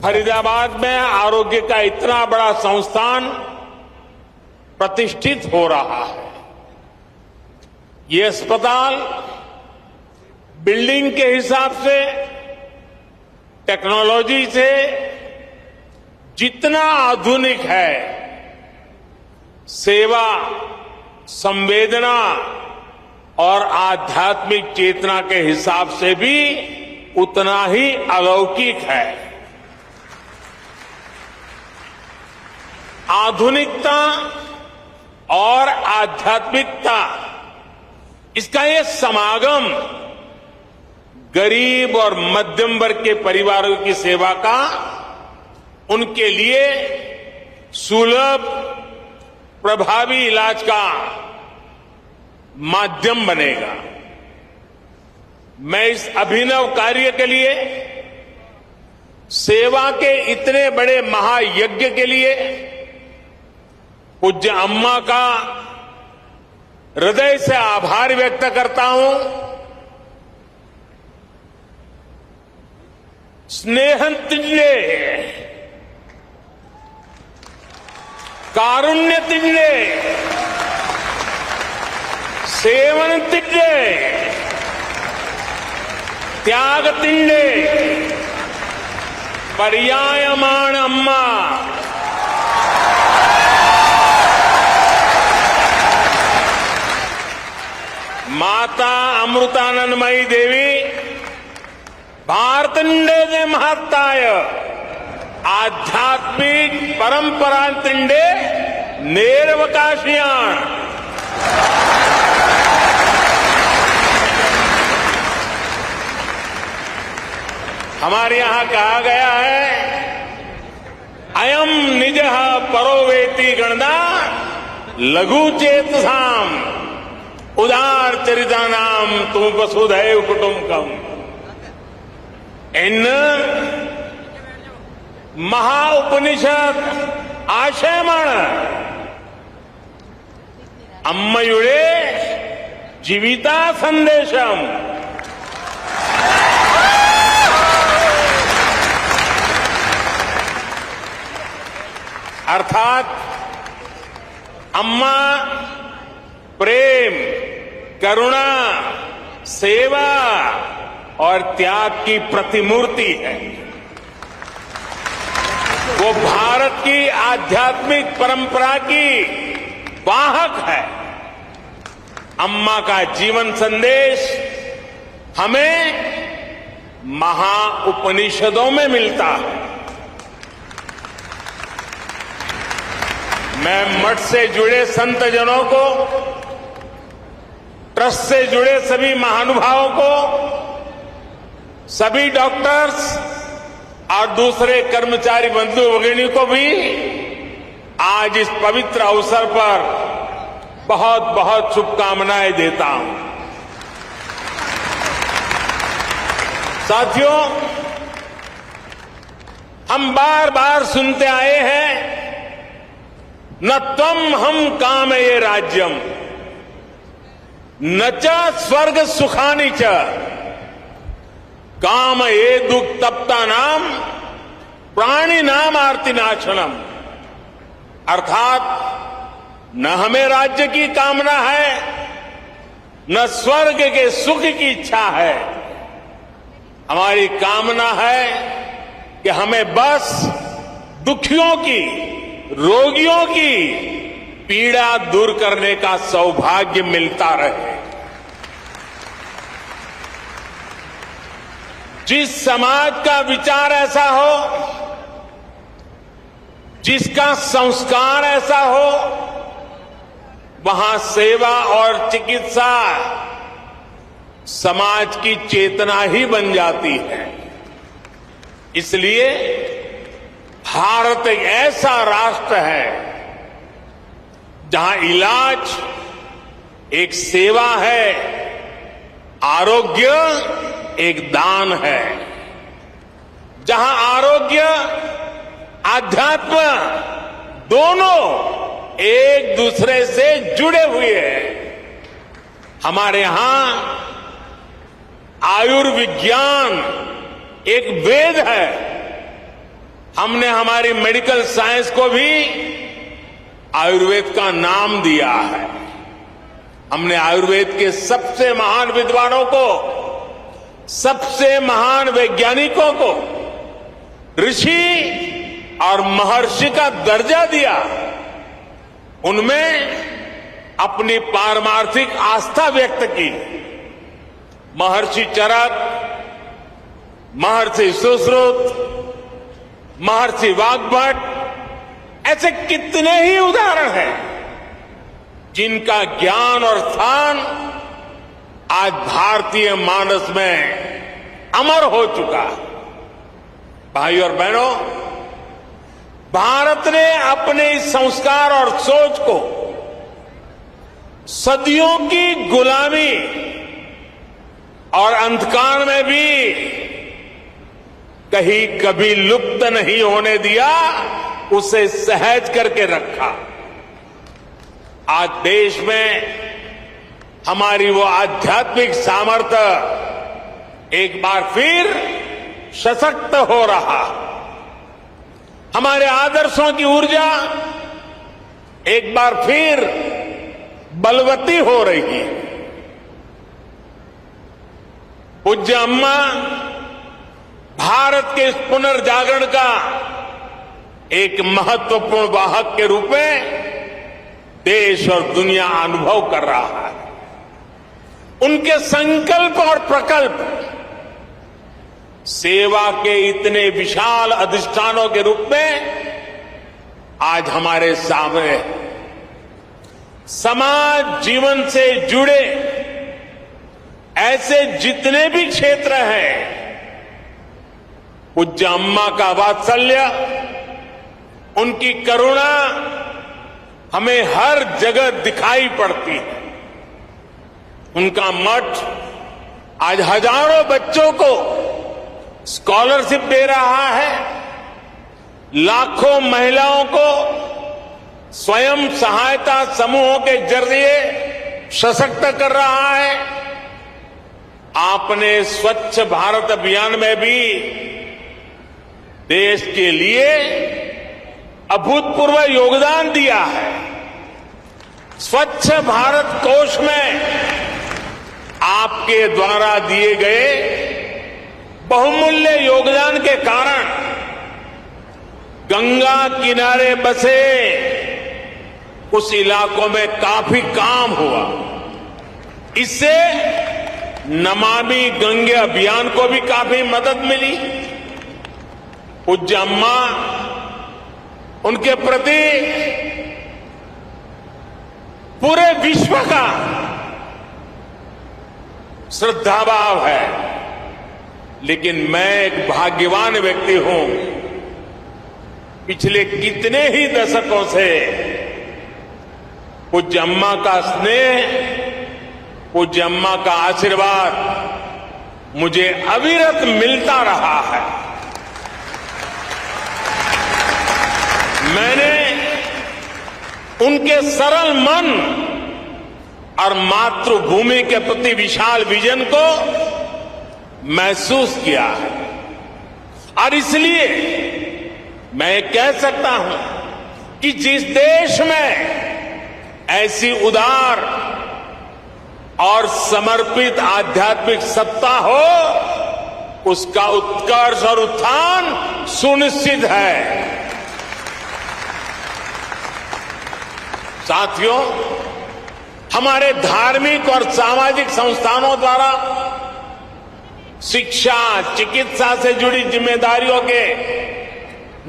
फरीदाबाद में आरोग्य का इतना बड़ा संस्थान प्रतिष्ठित हो रहा है। ये अस्पताल बिल्डिंग के हिसाब से, टेक्नोलॉजी से जितना आधुनिक है, सेवा, संवेदना और आध्यात्मिक चेतना के हिसाब से भी उतना ही अलौकिक है। आधुनिकता और आध्यात्मिकता, इसका ये समागम गरीब और मध्यम वर्ग के परिवारों की सेवा का उनके लिए सुलभ, प्रभावी इलाज का माध्यम बनेगा। मैं इस अभिनव कार्य के लिए, सेवा के इतने बड़े महायज्ञ के लिए पूज्य अम्मा का हृदय से आभार व्यक्त करता हूं। स्नेहतिंडे, कारुण्यतिंडे, सेवनतिंडे, त्यागतिंडे, पर्यायमाण अम्मा, माता अमृतानंदमयी देवी भारतंडे महत्ताय आध्यात्मिक परंपरा तिंडे नेरवकाशियाण। हमारे यहां कहा गया है, अयम निजः परोवेति गणना लघु चेतसाम उदार चरितानाम तुम वसुधैव कुटुंबकम। इन महाउपनिषद आशयमण अम्मयुड़े जीविता संदेशम। अर्थात अम्मा प्रेम, करुणा, सेवा और त्याग की प्रतिमूर्ति है। वो भारत की आध्यात्मिक परंपरा की वाहक है। अम्मा का जीवन संदेश हमें महाउपनिषदों में मिलता है। मैं मठ से जुड़े संत जनों को, ट्रस्ट से जुड़े सभी महानुभावों को, सभी डॉक्टर्स और दूसरे कर्मचारी बंधु भगिनी को भी आज इस पवित्र अवसर पर बहुत बहुत शुभकामनाएं देता हूं। साथियों, हम बार बार सुनते आए हैं, न त्वम हम कामये राज्यम न च स्वर्ग सुखानि च काम ये दुख तप्ता नाम प्राणी नाम आरती नाशनम। अर्थात न हमें राज्य की कामना है, न स्वर्ग के सुख की इच्छा है। हमारी कामना है कि हमें बस दुखियों की, रोगियों की पीड़ा दूर करने का सौभाग्य मिलता रहे। जिस समाज का विचार ऐसा हो, जिसका संस्कार ऐसा हो, वहां सेवा और चिकित्सा समाज की चेतना ही बन जाती है। इसलिए भारत एक ऐसा राष्ट्र है जहां इलाज एक सेवा है, आरोग्य एक दान है। जहां आरोग्य, आध्यात्म दोनों एक दूसरे से जुड़े हुए हैं। हमारे यहां आयुर्विज्ञान एक वेद है। हमने हमारी मेडिकल साइंस को भी आयुर्वेद का नाम दिया है। हमने आयुर्वेद के सबसे महान विद्वानों को, सबसे महान वैज्ञानिकों को ऋषि और महर्षि का दर्जा दिया। उनमें अपनी पारमार्थिक आस्था व्यक्त की। महर्षि चरक, महर्षि सुश्रुत, महर्षि वाग्भट, ऐसे कितने ही उदाहरण हैं जिनका ज्ञान और स्थान आज भारतीय मानस में अमर हो चुका है। भाई और बहनों, भारत ने अपने इस संस्कार और सोच को सदियों की गुलामी और अंधकार में भी कहीं कभी लुप्त नहीं होने दिया, उसे सहज करके रखा। आज देश में हमारी वो आध्यात्मिक सामर्थ्य एक बार फिर सशक्त हो रहा। हमारे आदर्शों की ऊर्जा एक बार फिर बलवती हो रही है। पूज्य अम्मा भारत के इस पुनर्जागरण का एक महत्वपूर्ण वाहक के रूप में देश और दुनिया अनुभव कर रहा है। उनके संकल्प और प्रकल्प सेवा के इतने विशाल अधिष्ठानों के रूप में आज हमारे सामने है। समाज जीवन से जुड़े ऐसे जितने भी क्षेत्र हैं, पूज्य अम्मा का वात्सल्य, उनकी करुणा हमें हर जगह दिखाई पड़ती है। उनका मठ आज हजारों बच्चों को स्कॉलरशिप दे रहा है, लाखों महिलाओं को स्वयं सहायता समूहों के जरिए सशक्त कर रहा है। आपने स्वच्छ भारत अभियान में भी देश के लिए अभूतपूर्व योगदान दिया है। स्वच्छ भारत कोष में आपके द्वारा दिए गए बहुमूल्य योगदान के कारण गंगा किनारे बसे उस इलाकों में काफी काम हुआ। इससे नमामि गंगे अभियान को भी काफी मदद मिली। पूज्य अम्मा, उनके प्रति पूरे विश्व का श्रद्धाभाव है। लेकिन मैं एक भाग्यवान व्यक्ति हूं, पिछले कितने ही दशकों से पूज्य अम्मा का स्नेह, पूज्य अम्मा का आशीर्वाद मुझे अविरत मिलता रहा है। मैंने उनके सरल मन और मातृभूमि के प्रति विशाल विजन को महसूस किया है। और इसलिए मैं कह सकता हूं कि जिस देश में ऐसी उदार और समर्पित आध्यात्मिक सत्ता हो, उसका उत्कर्ष और उत्थान सुनिश्चित है। साथियों, हमारे धार्मिक और सामाजिक संस्थानों द्वारा शिक्षा, चिकित्सा से जुड़ी जिम्मेदारियों के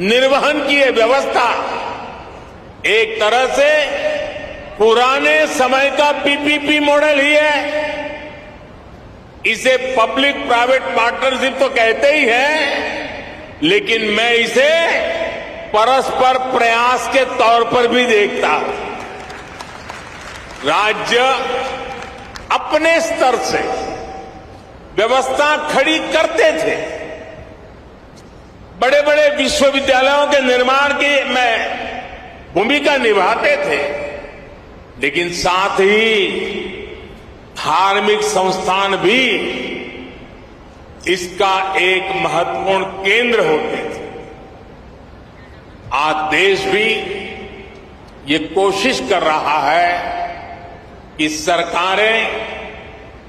निर्वहन की यह व्यवस्था एक तरह से पुराने समय का पीपीपी मॉडल ही है। इसे पब्लिक प्राइवेट पार्टनरशिप तो कहते ही है, लेकिन मैं इसे परस्पर प्रयास के तौर पर भी देखता हूं। राज्य अपने स्तर से व्यवस्था खड़ी करते थे, बड़े बड़े विश्वविद्यालयों के निर्माण की में भूमिका निभाते थे, लेकिन साथ ही धार्मिक संस्थान भी इसका एक महत्वपूर्ण केंद्र होते थे। आज देश भी ये कोशिश कर रहा है कि सरकारें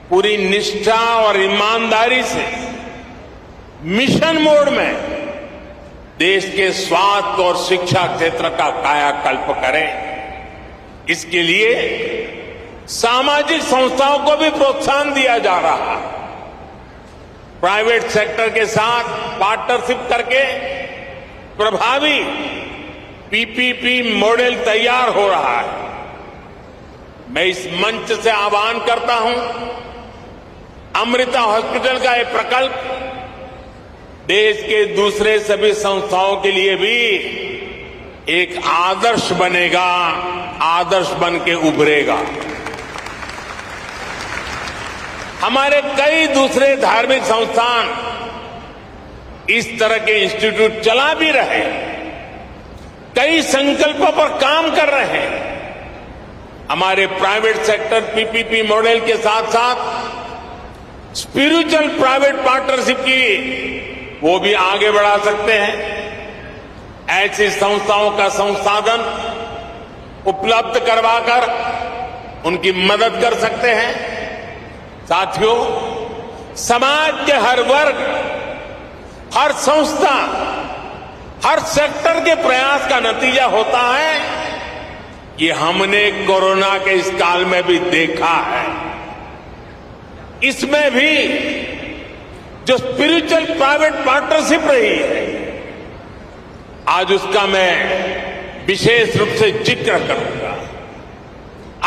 पूरी निष्ठा और ईमानदारी से मिशन मोड में देश के स्वास्थ्य और शिक्षा क्षेत्र का कायाकल्प करें। इसके लिए सामाजिक संस्थाओं को भी प्रोत्साहन दिया जा रहा है। प्राइवेट सेक्टर के साथ पार्टनरशिप करके प्रभावी पीपीपी मॉडल तैयार हो रहा है। मैं इस मंच से आह्वान करता हूं, अमृता हॉस्पिटल का ये प्रकल्प देश के दूसरे सभी संस्थाओं के लिए भी एक आदर्श बनेगा, आदर्श बन के उभरेगा। हमारे कई दूसरे धार्मिक संस्थान इस तरह के इंस्टीट्यूट चला भी रहे हैं, कई संकल्पों पर काम कर रहे हैं। हमारे प्राइवेट सेक्टर पीपीपी मॉडल के साथ साथ स्पिरिचुअल प्राइवेट पार्टनरशिप की वो भी आगे बढ़ा सकते हैं। ऐसी संस्थाओं का संसाधन उपलब्ध करवाकर उनकी मदद कर सकते हैं। साथियों, समाज के हर वर्ग, हर संस्था, हर सेक्टर के प्रयास का नतीजा होता है। ये हमने कोरोना के इस काल में भी देखा है। इसमें भी जो स्पिरिचुअल प्राइवेट पार्टनरशिप रही है, आज उसका मैं विशेष रूप से जिक्र करूंगा।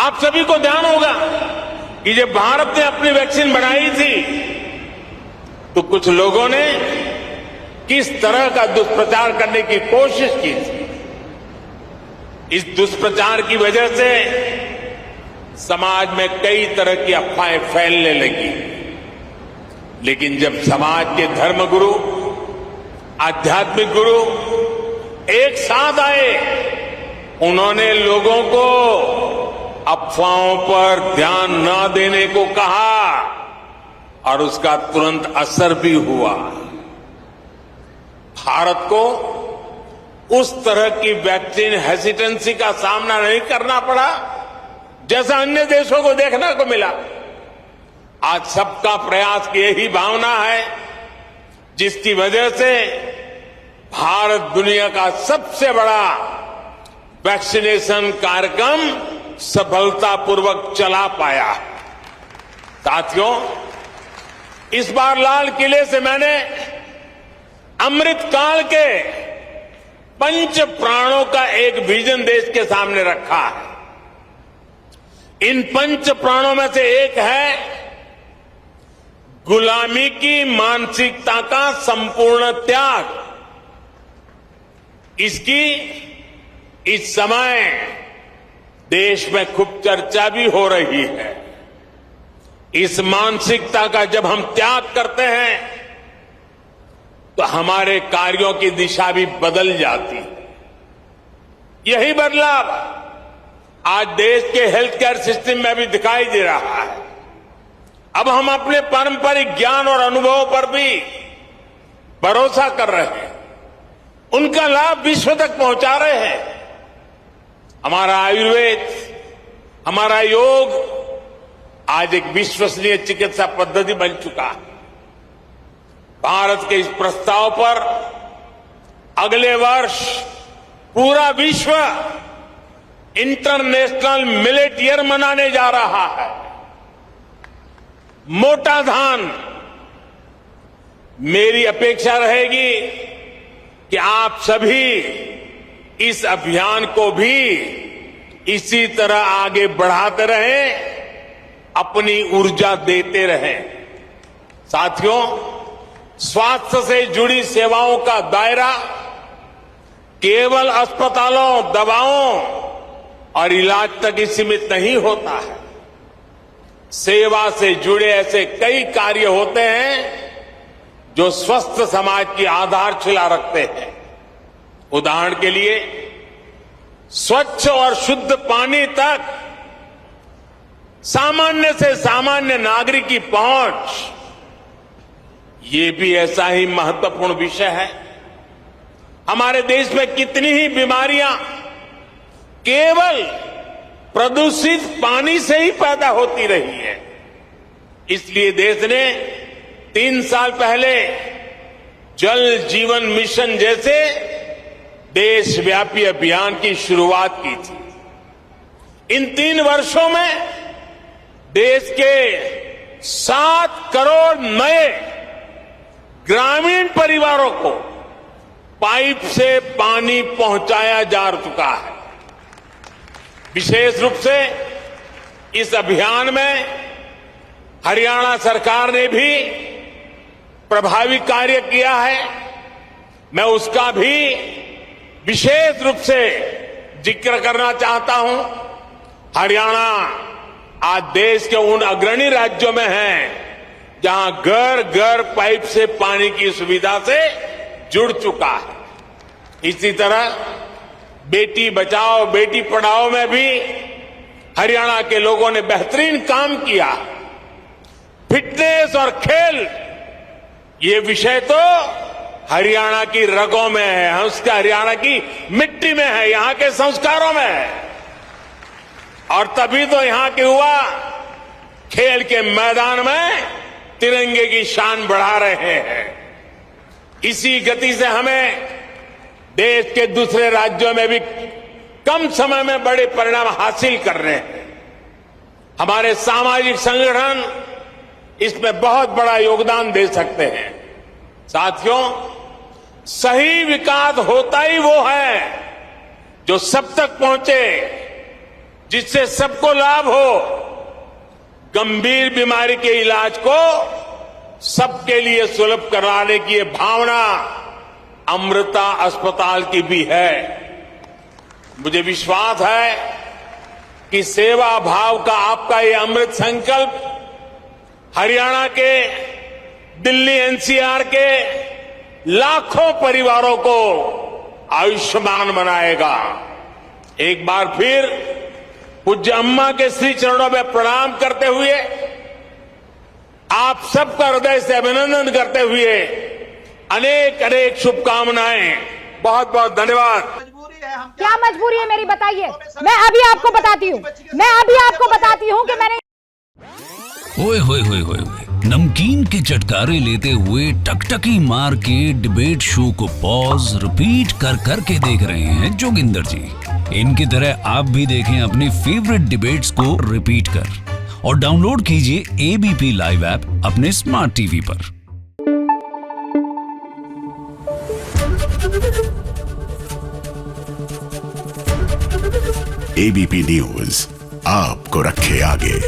आप सभी को ध्यान होगा कि जब भारत ने अपनी वैक्सीन बनाई थी तो कुछ लोगों ने किस तरह का दुष्प्रचार करने की कोशिश की थी। इस दुष्प्रचार की वजह से समाज में कई तरह की अफवाहें फैलने लगी। लेकिन जब समाज के धर्मगुरु, आध्यात्मिक गुरु एक साथ आए, उन्होंने लोगों को अफवाहों पर ध्यान न देने को कहा और उसका तुरंत असर भी हुआ। भारत को उस तरह की वैक्सीन हेसिटेंसी का सामना नहीं करना पड़ा जैसा अन्य देशों को देखने को मिला। आज सबका प्रयास की यही भावना है जिसकी वजह से भारत दुनिया का सबसे बड़ा वैक्सीनेशन कार्यक्रम सफलतापूर्वक चला पाया। साथियों, इस बार लाल किले से मैंने अमृत काल के पंच प्राणों का एक विजन देश के सामने रखा है। इन पंच प्राणों में से एक है गुलामी की मानसिकता का संपूर्ण त्याग। इसकी इस समय देश में खूब चर्चा भी हो रही है। इस मानसिकता का जब हम त्याग करते हैं तो हमारे कार्यों की दिशा भी बदल जाती है। यही बदलाव आज देश के हेल्थ केयर सिस्टम में भी दिखाई दे रहा है। अब हम अपने पारंपरिक ज्ञान और अनुभवों पर भी भरोसा कर रहे हैं, उनका लाभ विश्व तक पहुंचा रहे हैं। हमारा आयुर्वेद, हमारा योग आज एक विश्वसनीय चिकित्सा पद्धति बन चुका है। भारत के इस प्रस्ताव पर अगले वर्ष पूरा विश्व इंटरनेशनल मिलेट ईयर मनाने जा रहा है। मोटा धान, मेरी अपेक्षा रहेगी कि आप सभी इस अभियान को भी इसी तरह आगे बढ़ाते रहें, अपनी ऊर्जा देते रहें। साथियों, स्वास्थ्य से जुड़ी सेवाओं का दायरा केवल अस्पतालों, दवाओं और इलाज तक ही सीमित नहीं होता है। सेवा से जुड़े ऐसे कई कार्य होते हैं जो स्वस्थ समाज की आधारशिला रखते हैं। उदाहरण के लिए, स्वच्छ और शुद्ध पानी तक सामान्य से सामान्य नागरिक की पहुंच, ये भी ऐसा ही महत्वपूर्ण विषय है। हमारे देश में कितनी ही बीमारियां केवल प्रदूषित पानी से ही पैदा होती रही है। इसलिए देश ने 3 साल पहले जल जीवन मिशन जैसे देशव्यापी अभियान की शुरुआत की थी। इन 3 वर्षों में देश के 7 करोड़ नए ग्रामीण परिवारों को पाइप से पानी पहुंचाया जा चुका है। विशेष रूप से इस अभियान में हरियाणा सरकार ने भी प्रभावी कार्य किया है। मैं उसका भी विशेष रूप से जिक्र करना चाहता हूं। हरियाणा आज देश के उन अग्रणी राज्यों में है जहां घर घर पाइप से पानी की सुविधा से जुड़ चुका है। इसी तरह बेटी बचाओ बेटी पढ़ाओ में भी हरियाणा के लोगों ने बेहतरीन काम किया। फिटनेस और खेल ये विषय तो हरियाणा की रगों में है, उसका हरियाणा की मिट्टी में है, यहां के संस्कारों में है। और तभी तो यहां के युवा खेल के मैदान में तिरंगे की शान बढ़ा रहे हैं। इसी गति से हमें देश के दूसरे राज्यों में भी कम समय में बड़े परिणाम हासिल कर रहे हैं। हमारे सामाजिक संगठन इसमें बहुत बड़ा योगदान दे सकते हैं। साथियों, सही विकास होता ही वो है जो सब तक पहुंचे, जिससे सबको लाभ हो। गंभीर बीमारी के इलाज को सबके लिए सुलभ कराने की ये भावना अमृता अस्पताल की भी है। मुझे विश्वास है कि सेवा भाव का आपका ये अमृत संकल्प हरियाणा के, दिल्ली एनसीआर के लाखों परिवारों को आयुष्मान बनाएगा। एक बार फिर पूज्य अम्मा के श्री चरणों में प्रणाम करते हुए, आप सबका हृदय से अभिनंदन करते हुए अनेक अनेक शुभकामनाएं। बहुत बहुत धन्यवाद। क्या मजबूरी है मेरी, बताइए। मैं अभी आपको बताती हूँ कि मैंने ओए होए होए होए नमकीन के चटकारे लेते हुए टकटकी मार के डिबेट शो को पॉज रिपीट कर करके देख रहे हैं जोगिंदर जी। इनकी तरह आप भी देखें अपनी फेवरेट डिबेट्स को रिपीट कर और डाउनलोड कीजिए एबीपी लाइव ऐप अपने स्मार्ट टीवी पर। एबीपी न्यूज आपको रखे आगे।